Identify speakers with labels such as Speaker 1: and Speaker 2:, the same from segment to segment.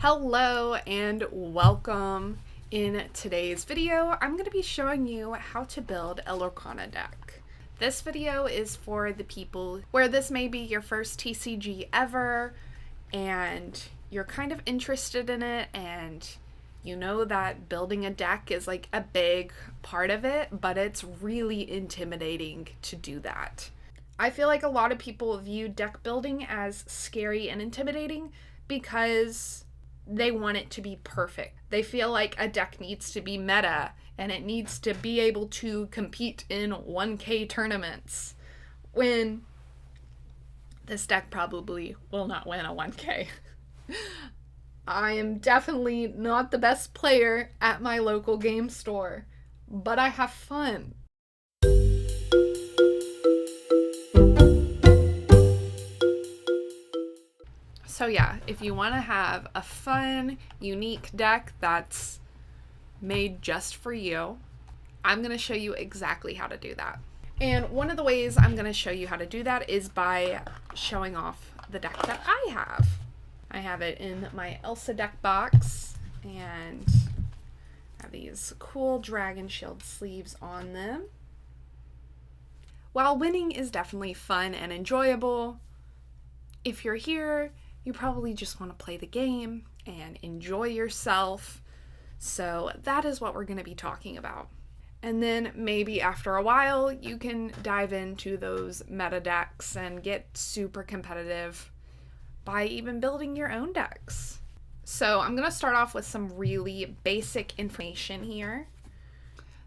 Speaker 1: Hello and welcome. In today's video, I'm going to be showing you how to build a Lorcana deck. This video is for the people where this may be your first TCG ever and you're kind of interested in it and you know that building a deck is like a big part of it, but it's really intimidating to do that. I feel like a lot of people view deck building as scary and intimidating because they want it to be perfect. They feel like a deck needs to be meta and it needs to be able to compete in 1K tournaments, when this deck probably will not win a 1K. I am definitely not the best player at my local game store, but I have fun. So yeah, if you want to have a fun, unique deck that's made just for you, I'm going to show you exactly how to do that. And one of the ways I'm going to show you how to do that is by showing off the deck that I have. I have it in my Elsa deck box, and I have these cool dragon shield sleeves on them. While winning is definitely fun and enjoyable, if you're here, you probably just want to play the game and enjoy yourself. So that is what we're going to be talking about. And then maybe after a while, you can dive into those meta decks and get super competitive by even building your own decks. So I'm going to start off with some really basic information here.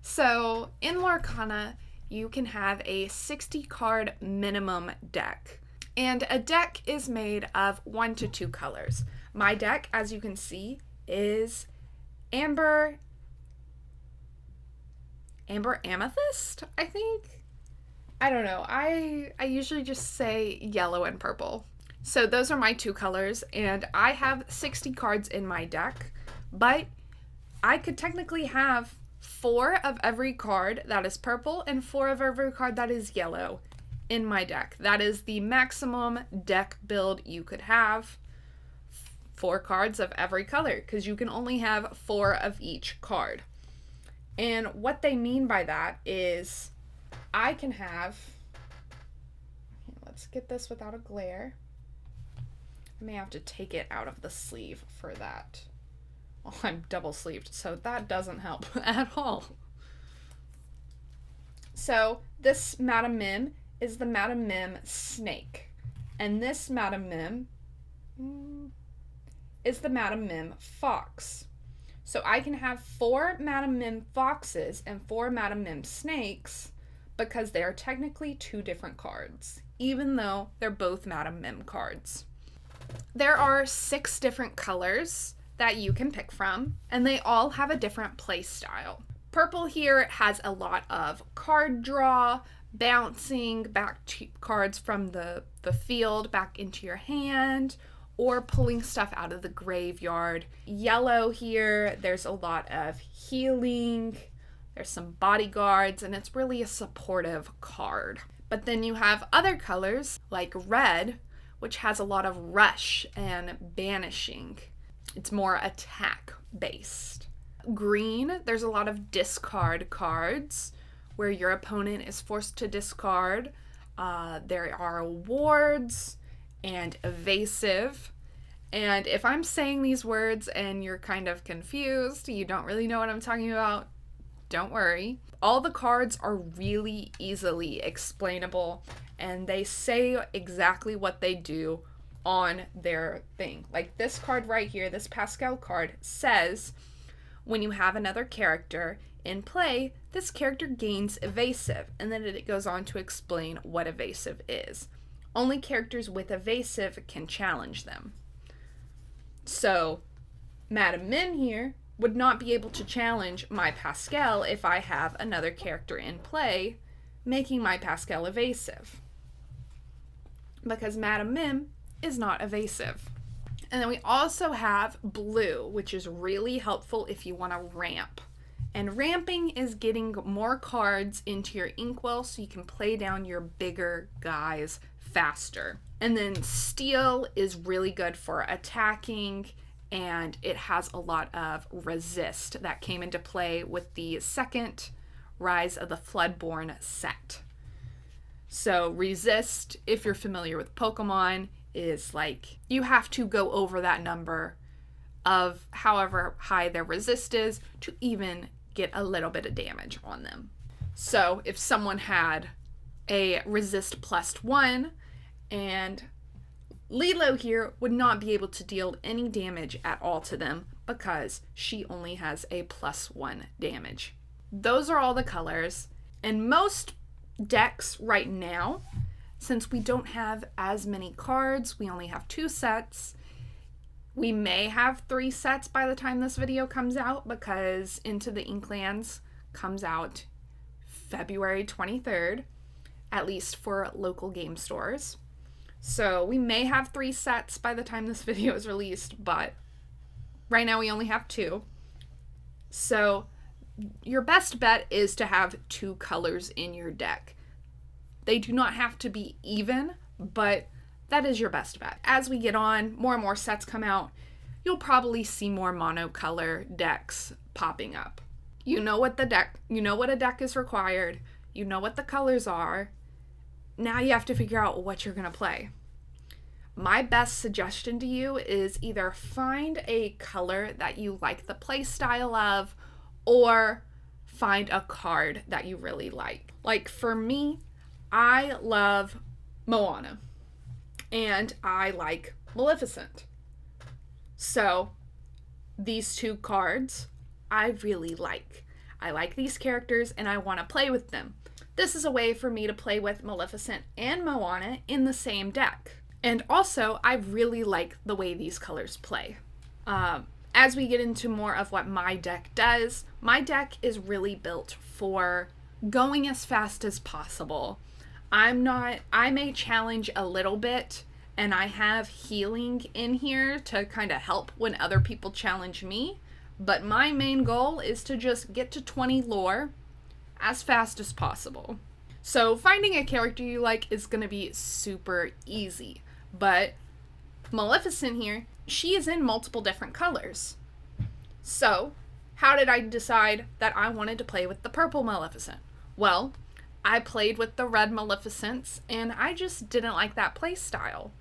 Speaker 1: So in Lorcana, you can have a 60 card minimum deck. And a deck is made of 1 to 2 colors. My deck, as you can see, is Amber Amethyst, I think? I don't know. I usually just say yellow and purple. So those are my 2 colors, and I have 60 cards in my deck, but I could technically have 4 of every card that is purple and 4 of every card that is yellow in my deck. That is the maximum deck build you could have. 4 cards of every color, because you can only have 4 of each card. And what they mean by that is I can have, let's get this without a glare. I may have to take it out of the sleeve for that. Well, I'm double sleeved, so that doesn't help at all. So this Madam Mim is the Madam Mim snake, and this Madam Mim is the Madam Mim fox. So I can have 4 Madam Mim foxes and 4 Madam Mim snakes because they are technically 2 different cards, even though they're both Madam Mim cards. There are 6 different colors that you can pick from, and they all have a different play style. Purple here has a lot of card draw, bouncing back cards from the field back into your hand, or pulling stuff out of the graveyard. Yellow here, there's a lot of healing, there's some bodyguards, and it's really a supportive card. But then you have other colors like red, which has a lot of rush and banishing. It's more attack based. Green, there's a lot of discard cards where your opponent is forced to discard. There are wards and evasive. And if I'm saying these words and you're kind of confused, you don't really know what I'm talking about, don't worry. All the cards are really easily explainable, and they say exactly what they do on their thing. Like this card right here, this Pascal card, says when you have another character in play, this character gains evasive, and then it goes on to explain what evasive is. Only characters with evasive can challenge them. So, Madam Mim here would not be able to challenge my Pascal if I have another character in play, making my Pascal evasive, because Madam Mim is not evasive. And then we also have blue, which is really helpful if you want to ramp. And ramping is getting more cards into your inkwell so you can play down your bigger guys faster. And then steel is really good for attacking and it has a lot of resist that came into play with the second Rise of the Floodborn set. So resist, if you're familiar with Pokemon, is like you have to go over that number of however high their resist is to even get a little bit of damage on them. So if someone had a resist +1, and Lilo here would not be able to deal any damage at all to them because she only has a +1 damage. Those are all the colors, and most decks right now, since we don't have as many cards, we only have 2 sets. We may have 3 sets by the time this video comes out because Into the Inklands comes out February 23rd, at least for local game stores. So we may have 3 sets by the time this video is released, but right now we only have 2. So your best bet is to have 2 colors in your deck. They do not have to be even, but that is your best bet. As we get on, more and more sets come out, you'll probably see more monocolor decks popping up. You know what a deck is required. You know what the colors are. Now you have to figure out what you're going to play. My best suggestion to you is either find a color that you like the play style of, or find a card that you really like. Like for me, I love Moana, and I like Maleficent. So these 2 cards I really like. I like these characters and I want to play with them. This is a way for me to play with Maleficent and Moana in the same deck. And also, I really like the way these colors play. As we get into more of what my deck does, my deck is really built for going as fast as possible. I may challenge a little bit, and I have healing in here to kind of help when other people challenge me, but my main goal is to just get to 20 lore as fast as possible. So finding a character you like is going to be super easy, but Maleficent here, she is in multiple different colors. So how did I decide that I wanted to play with the purple Maleficent? Well, I played with the red Maleficents, and I just didn't like that play style.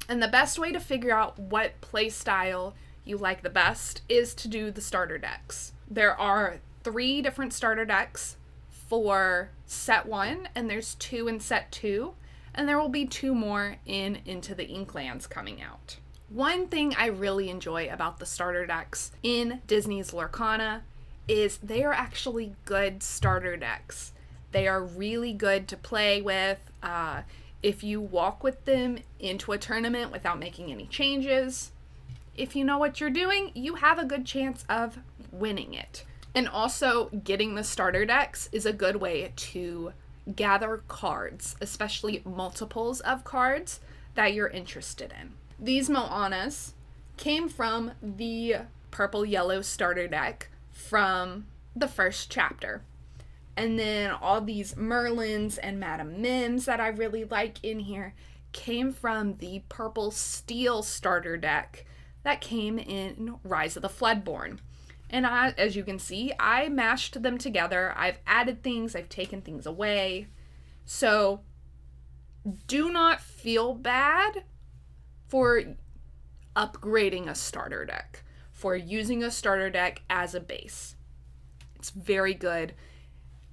Speaker 1: And the best way to figure out what play style you like the best is to do the starter decks. There are 3 different starter decks for set 1, and there's 2 in set 2, and there will be 2 more in Into the Inklands coming out. One thing I really enjoy about the starter decks in Disney's Lorcana is they are actually good starter decks. They are really good to play with. If you walk with them into a tournament without making any changes, if you know what you're doing, you have a good chance of winning it. And also, getting the starter decks is a good way to gather cards, especially multiples of cards that you're interested in. These Moanas came from the purple-yellow starter deck from the first chapter. And then all these Merlins and Madame Mims that I really like in here came from the purple steel starter deck that came in Rise of the Floodborn. And as you can see, I mashed them together. I've added things, I've taken things away. So do not feel bad for upgrading a starter deck, for using a starter deck as a base. It's very good.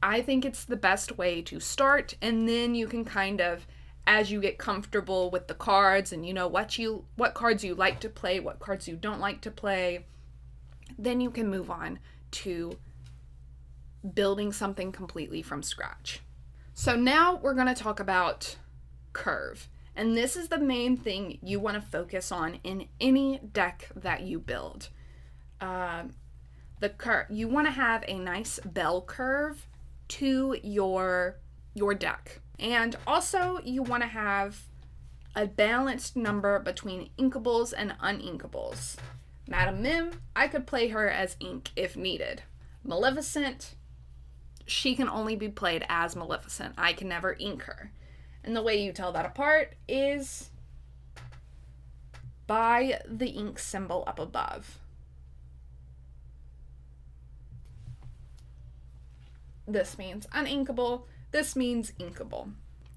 Speaker 1: I think it's the best way to start, and then you can kind of, as you get comfortable with the cards and you know what cards you like to play, what cards you don't like to play, then you can move on to building something completely from scratch. So now we're going to talk about curve. And this is the main thing you want to focus on in any deck that you build. The curve. You want to have a nice bell curve to your deck. And also you want to have a balanced number between inkables and uninkables. Madame Mim, I could play her as ink if needed. Maleficent, she can only be played as Maleficent. I can never ink her. And the way you tell that apart is by the ink symbol up above. This means uninkable. This means inkable.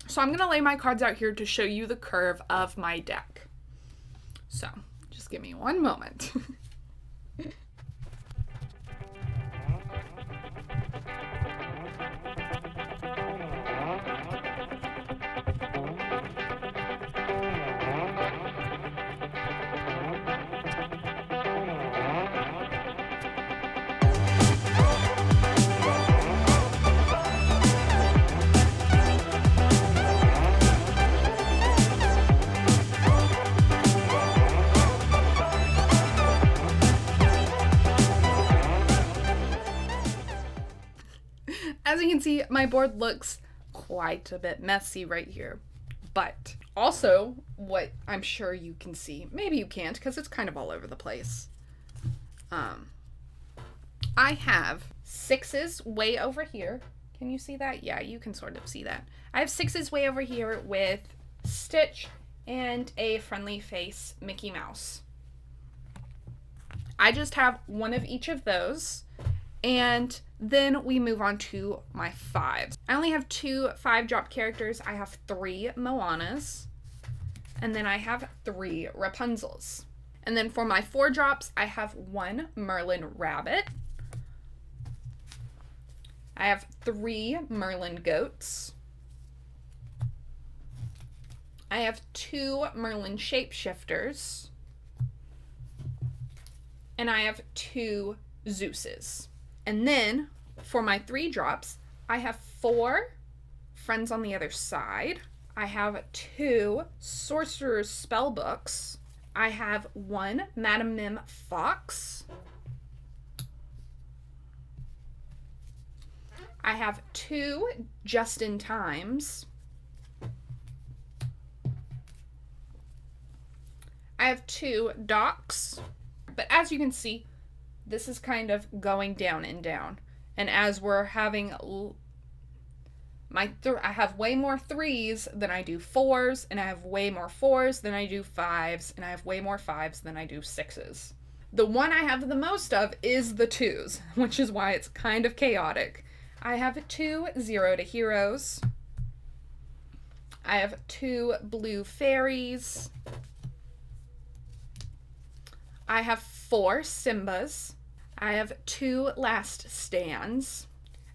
Speaker 1: So I'm going to lay my cards out here to show you the curve of my deck. So just give me one moment. As you can see, my board looks quite a bit messy right here. But also, what I'm sure you can see, maybe you can't because it's kind of all over the place. I have sixes way over here. Can you see that? Yeah, you can sort of see that. I have sixes way over here with Stitch and a friendly face Mickey Mouse. I just have one of each of those. And then we move on to my fives. I only have 2 5-drop characters. I have 3 Moanas. And then I have 3 Rapunzels. And then for my 4-drops, I have 1 Merlin Rabbit. I have 3 Merlin Goats. I have 2 Merlin Shapeshifters. And I have 2 Zeuses. And then for my 3-drops, I have 4 Friends on the Other Side. I have 2 Sorcerer's Spellbooks. I have 1 Madame Mim Fox. I have 2 Just in Times. I have 2 Docs. But as you can see, this is kind of going down and down. And as we're having I have way more 3s than I do 4s, and I have way more 4s than I do 5s, and I have way more 5s than I do 6s. The one I have the most of is the 2s, which is why it's kind of chaotic. I have 2 Zero to Heroes. I have 2 Blue Fairies. I have 4 Simbas. I have 2 Last Stands.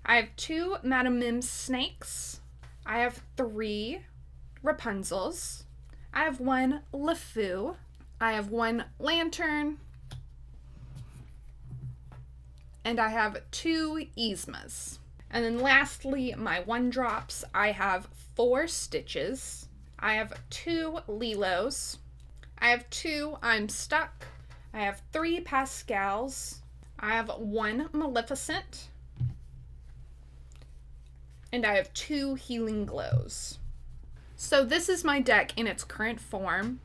Speaker 1: I have 2 Madame Mim Snakes. I have 3 Rapunzels. I have 1 LeFou. I have 1 Lantern. And I have 2 Yzmas. And then lastly, my 1-drops, I have 4 Stitches. I have 2 Lilos. I have 2 I'm Stuck. I have 3 Pascals. I have 1 Maleficent. And I have 2 Healing Glows. So this is my deck in its current form.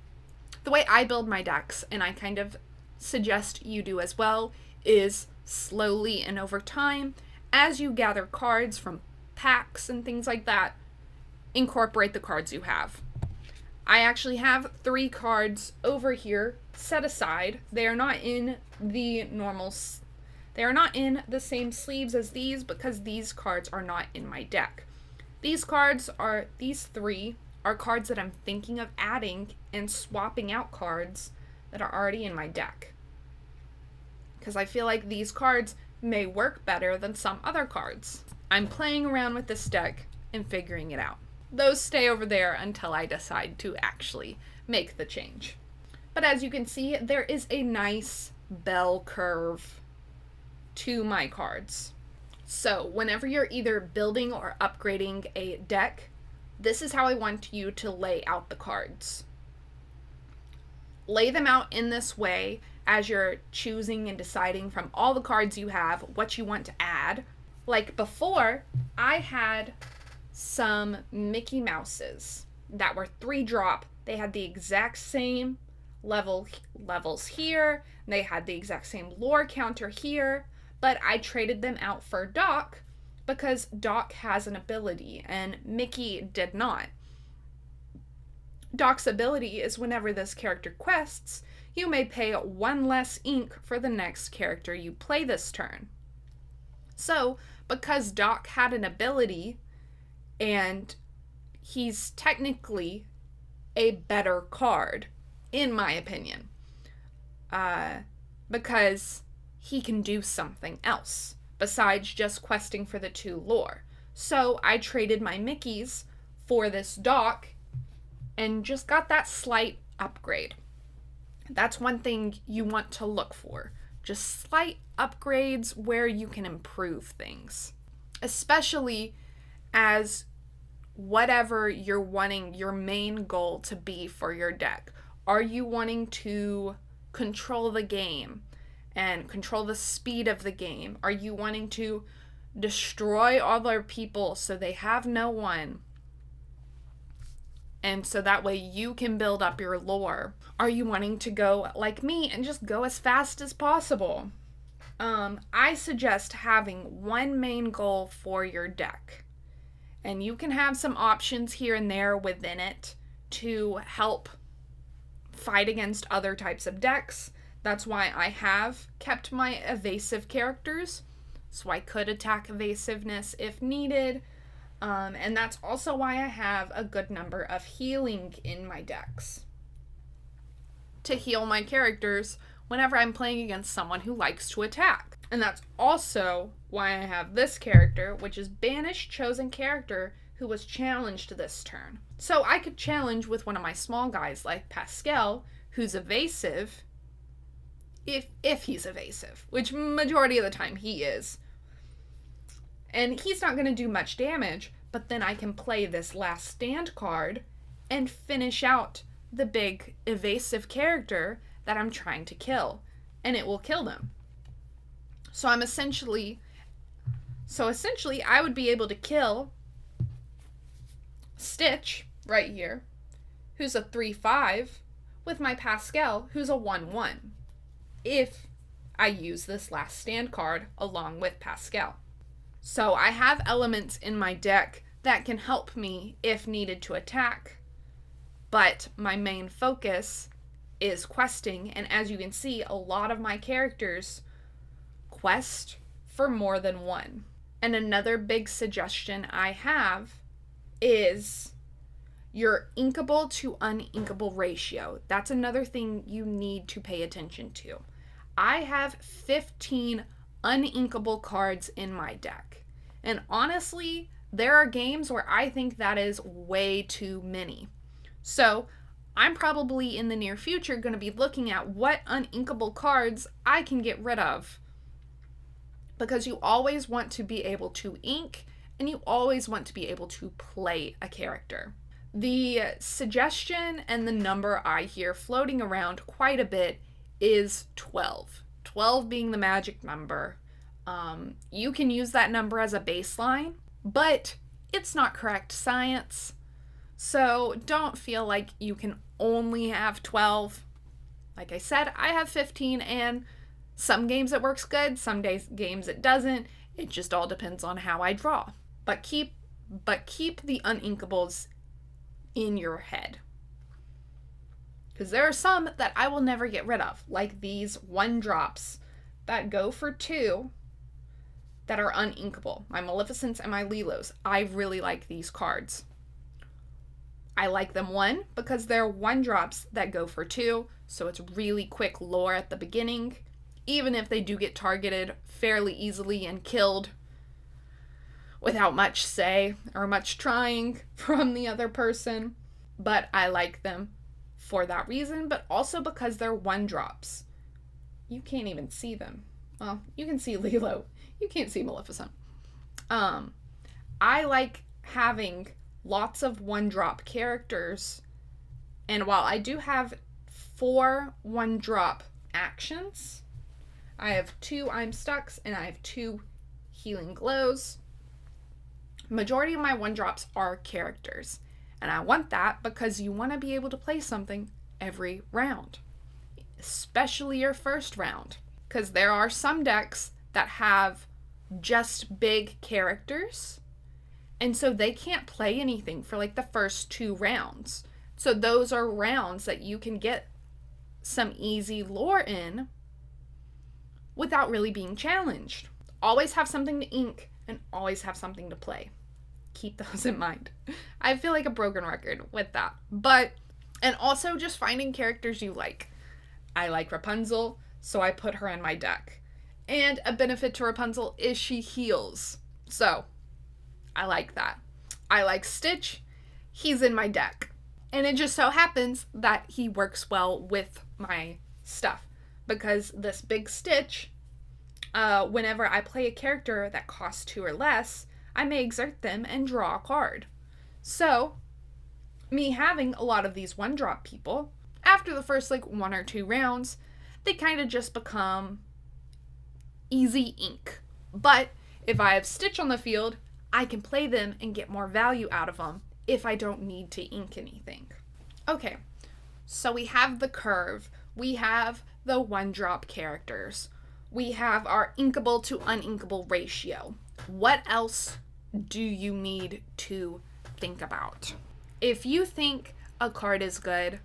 Speaker 1: The way I build my decks, and I kind of suggest you do as well, is slowly and over time, as you gather cards from packs and things like that, incorporate the cards you have. I actually have 3 cards over here set aside. They are not in the they are not in the same sleeves as these because these cards are not in my deck. These 3 are cards that I'm thinking of adding and swapping out cards that are already in my deck. Because I feel like these cards may work better than some other cards. I'm playing around with this deck and figuring it out. Those stay over there until I decide to actually make the change. But as you can see, there is a nice bell curve to my cards. So whenever you're either building or upgrading a deck, this is how I want you to lay out the cards. Lay them out in this way as you're choosing and deciding from all the cards you have what you want to add. Like before, I had some Mickey Mouses that were 3-drop. They had the exact same levels here. They had the exact same lore counter here, but I traded them out for Doc because Doc has an ability and Mickey did not. Doc's ability is whenever this character quests, you may pay 1 less ink for the next character you play this turn. So, because Doc had an ability, and he's technically a better card, in my opinion, because he can do something else besides just questing for the 2 lore. So I traded my Mickeys for this Doc and just got that slight upgrade. That's one thing you want to look for. Just slight upgrades where you can improve things. Especially as whatever you're wanting your main goal to be for your deck. Are you wanting to control the game and control the speed of the game? Are you wanting to destroy other people so they have no one? And so that way you can build up your lore. Are you wanting to go like me and just go as fast as possible? I suggest having one main goal for your deck. And you can have some options here and there within it to help fight against other types of decks. That's why I have kept my evasive characters, so I could attack evasiveness if needed. And that's also why I have a good number of healing in my decks, to heal my characters whenever I'm playing against someone who likes to attack. And that's also why I have this character, which is Banished Chosen Character, who was challenged this turn. So I could challenge with one of my small guys like Pascal, who's evasive, if he's evasive, which majority of the time he is. And he's not going to do much damage, but then I can play this Last Stand card and finish out the big evasive character that I'm trying to kill, and it will kill them. So essentially I would be able to kill Stitch right here, who's a 3/5, with my Pascal, who's a 1/1, if I use this Last Stand card along with Pascal. So I have elements in my deck that can help me if needed to attack, but my main focus is questing, and as you can see, a lot of my characters quest for more than one. And another big suggestion I have is your inkable to uninkable ratio. That's another thing you need to pay attention to. I have 15 uninkable cards in my deck. And honestly, there are games where I think that is way too many. So I'm probably in the near future going to be looking at what uninkable cards I can get rid of. Because you always want to be able to ink, and you always want to be able to play a character. The suggestion and the number I hear floating around quite a bit is 12. 12 being the magic number. You can use that number as a baseline, but it's not correct science. So don't feel like you can only have 12. Like I said, I have 15, and some games it works good, some games it doesn't. It just all depends on how I draw. But keep the uninkables in your head. Because there are some that I will never get rid of, like these 1-drops that go for 2 that are uninkable. My Maleficents and my Lilos. I really like these cards. I like them, 1, because they're 1-drops that go for 2, so it's really quick lore at the beginning, even if they do get targeted fairly easily and killed without much say or much trying from the other person. But I like them for that reason, but also because they're 1-drops. You can't even see them. Well, you can see Lilo. You can't see Maleficent. I like having lots of 1-drop characters, and while I do have 4 1-drop actions, I have 2 I'm Stucks and I have 2 Healing Glows. Majority of my 1-drops are characters, and I want that because you want to be able to play something every round, especially your first round, because there are some decks that have just big characters, and so they can't play anything for like the first 2 rounds. So those are rounds that you can get some easy lore in without really being challenged. Always have something to ink and always have something to play. Keep those in mind. I feel like a broken record with that. And also just finding characters you like. I like Rapunzel, so I put her in my deck. And a benefit to Rapunzel is she heals. So, I like that. I like Stitch. He's in my deck. And it just so happens that he works well with my stuff. Because this big Stitch, whenever I play a character that costs 2 or less, I may exert them and draw a card. So, me having a lot of these one-drop people, after the first 1 or 2 rounds, they kind of just become easy ink. But if I have Stitch on the field, I can play them and get more value out of them if I don't need to ink anything. Okay, so we have the curve. We have the one-drop characters. We have our inkable to uninkable ratio. What else do you need to think about? If you think a card is good,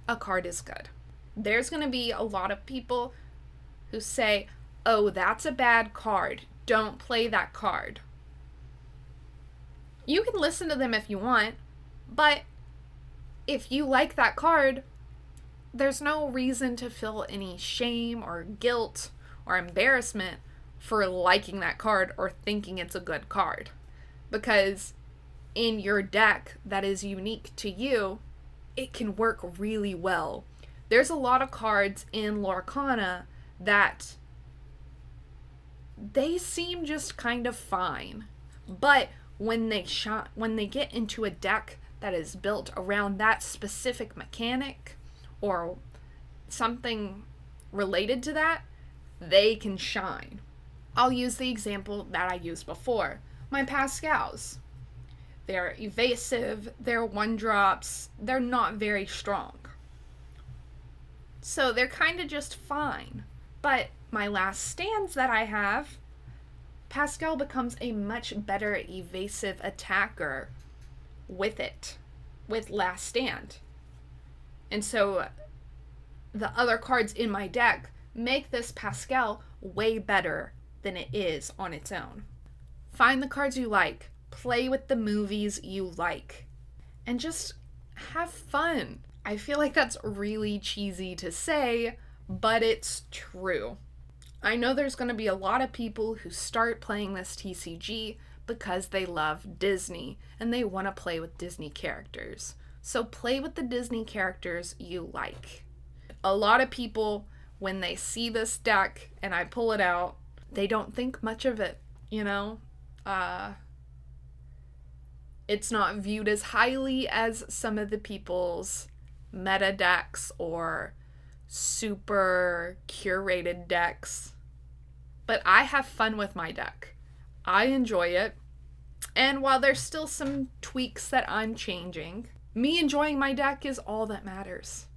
Speaker 1: a card is good. There's going to be a lot of people who say, oh, that's a bad card. Don't play that card. You can listen to them if you want, but if you like that card, there's no reason to feel any shame or guilt or embarrassment for liking that card or thinking it's a good card. Because in your deck that is unique to you, it can work really well. There's a lot of cards in Lorcana that they seem just kind of fine. But when they get into a deck that is built around that specific mechanic or something related to that, they can shine. I'll use the example that I used before. My Pascals. They're evasive, they're one-drops, they're not very strong. So they're kind of just fine. But my last stands that I have, Pascal becomes a much better evasive attacker with it, with last stand. And so the other cards in my deck make this Pascal way better than it is on its own. Find the cards you like, play with the movies you like, and just have fun. I feel like that's really cheesy to say, but it's true. I know there's going to be a lot of people who start playing this TCG because they love Disney and they want to play with Disney characters. So play with the Disney characters you like. A lot of people, when they see this deck and I pull it out, they don't think much of it, you know? It's not viewed as highly as some of the people's meta decks or super curated decks. But I have fun with my deck. I enjoy it. And while there's still some tweaks that I'm changing, me enjoying my deck is all that matters.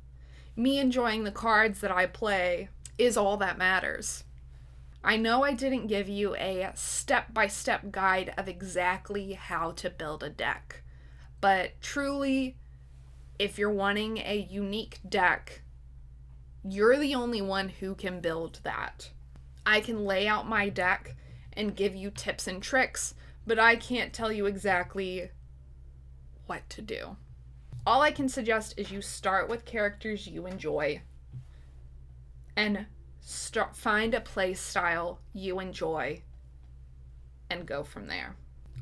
Speaker 1: Me enjoying the cards that I play is all that matters. I know I didn't give you a step-by-step guide of exactly how to build a deck, but truly, if you're wanting a unique deck, you're the only one who can build that. I can lay out my deck and give you tips and tricks, but I can't tell you exactly what to do. All I can suggest is you start with characters you enjoy and find a play style you enjoy and go from there.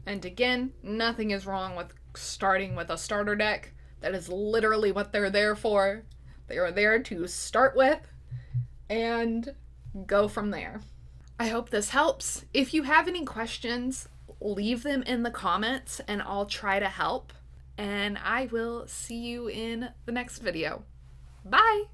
Speaker 1: And again, nothing is wrong with starting with a starter deck. That is literally what they're there for. They are there to start with and go from there. I hope this helps. If you have any questions, leave them in the comments and I'll try to help. And I will see you in the next video. Bye!